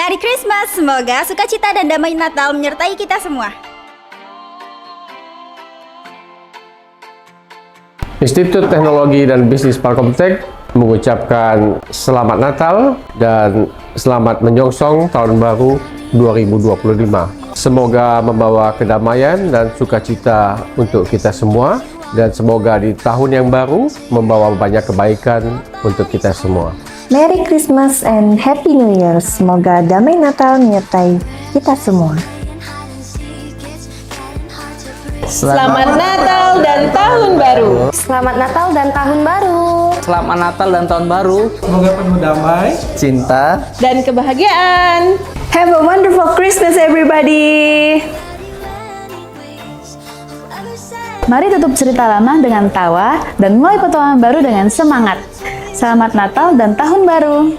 Merry Christmas, semoga sukacita dan damai Natal menyertai kita semua. Institut Teknologi dan Bisnis Parkomtek mengucapkan selamat Natal dan selamat menyongsong tahun baru 2025. Semoga membawa kedamaian dan sukacita untuk kita semua, dan semoga di tahun yang baru membawa banyak kebaikan untuk kita semua. Merry Christmas and Happy New Year. Semoga damai Natal menyertai kita semua. Selamat Natal dan Tahun Baru. Selamat Natal dan Tahun Baru. Selamat Natal dan Tahun Baru. Semoga penuh damai, Cinta Dan kebahagiaan. Have a wonderful Christmas everybody. Mari tutup cerita lama dengan tawa dan mulai petualangan baru dengan semangat. Selamat Natal dan Tahun Baru.